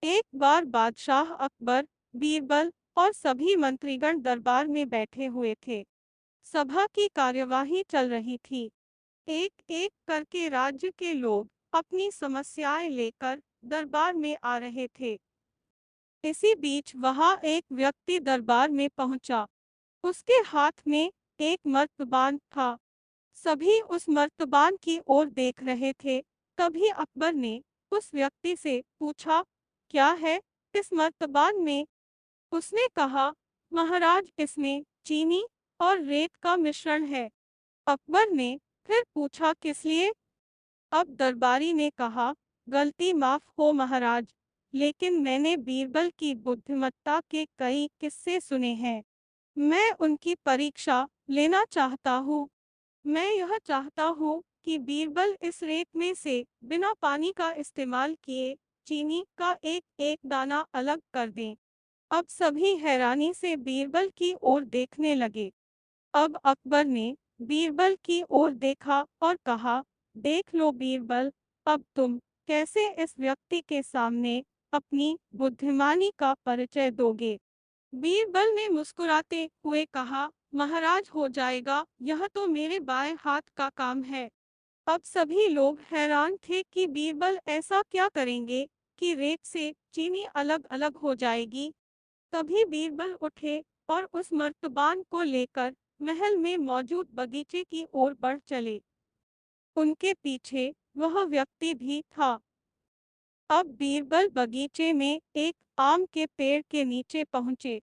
एक बार बादशाह अकबर, बीरबल और सभी मंत्रीगण दरबार में बैठे हुए थे। सभा की कार्यवाही चल रही थी। एक-एक करके राज्य के लोग अपनी समस्याएं लेकर दरबार में आ रहे थे। इसी बीच वहां एक व्यक्ति दरबार में पहुंचा। उसके हाथ में एक मर्तबान था। सभी उस मर्तबान की ओर देख रहे थे। तभी अकबर ने उस व्यक्ति से पूछा, क्या है इस मर्तबान में? उसने कहा, महाराज, इसमें चीनी और रेत का मिश्रण है। अकबर ने फिर पूछा, किस लिए? अब दरबारी ने कहा, गलती माफ हो महाराज, लेकिन मैंने बीरबल की बुद्धिमत्ता के कई किस्से सुने हैं। मैं उनकी परीक्षा लेना चाहता हूँ। मैं यह चाहता हूँ कि बीरबल इस रेत में से बिना पानी का इस्तेमाल किए चीनी का एक एक दाना अलग कर दें। अब सभी हैरानी से बीरबल की ओर देखने लगे। अब अकबर ने बीरबल की ओर देखा और कहा, देख लो बीरबल, अब तुम कैसे इस व्यक्ति के सामने अपनी बुद्धिमानी का परिचय दोगे? बीरबल ने मुस्कुराते हुए कहा, महाराज, हो जाएगा, यह तो मेरे बाएं हाथ का काम है। अब सभी लोग हैरान थे कि बीरबल ऐसा क्या करेंगे कि रेत से चीनी अलग अलग हो जाएगी। तभी बीरबल उठे और उस मर्तबान को लेकर महल में मौजूद बगीचे की ओर बढ़ चले। उनके पीछे वह व्यक्ति भी था। अब बीरबल बगीचे में एक आम के पेड़ के नीचे पहुंचे।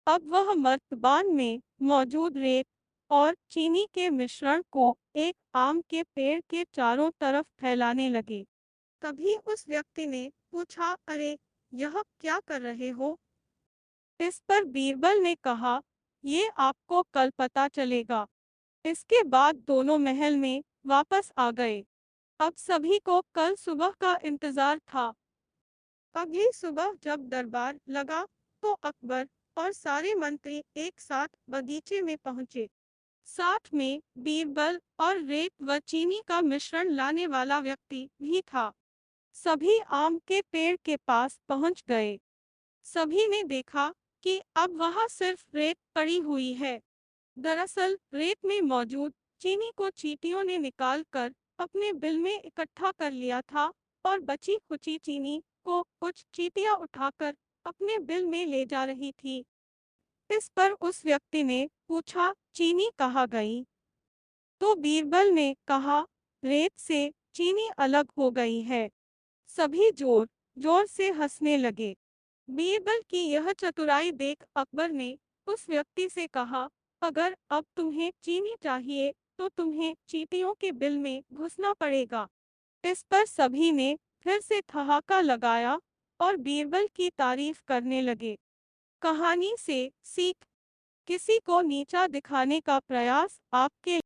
अब वह मर्तबान में मौजूद रेत और चीनी के मिश्रण को एक आम के पेड़ के चारों तरफ फैलाने लगे। तभी उस व्यक्ति ने पूछा, अरे, यह क्या कर रहे हो? इस पर बीरबल ने कहा, ये आपको कल पता चलेगा। इसके बाद दोनों महल में वापस आ गए। अब सभी को कल सुबह का इंतजार था। अगली सुबह जब दरबार लगा तो अकबर और सारे मंत्री एक साथ बगीचे में पहुंचे। साथ में बीरबल और रेत व चीनी का मिश्रण लाने वाला व्यक्ति भी था। सभी आम के पेड़ के पास पहुंच गए। सभी ने देखा कि अब वहां सिर्फ रेत पड़ी हुई है। दरअसल रेत में मौजूद चीनी को चींटियों ने निकालकर अपने बिल में इकट्ठा कर लिया था और बची खुची चीनी को कुछ चींटियां उठाकर अपने बिल में ले जा रही थी। इस पर उस व्यक्ति ने पूछा, चीनी कहाँ गई? तो बीरबल ने कहा, रेत से चीनी अलग हो गई है। सभी जोर जोर से हंसने लगे। बीरबल की यह चतुराई देख अकबर ने उस व्यक्ति से कहा, अगर अब तुम्हें चीनी चाहिए तो तुम्हें चींटियों के बिल में घुसना पड़ेगा। इस पर सभी ने फिर से ठहाका लगाया और बीरबल की तारीफ करने लगे। कहानी से सीख, किसी को नीचा दिखाने का प्रयास आपके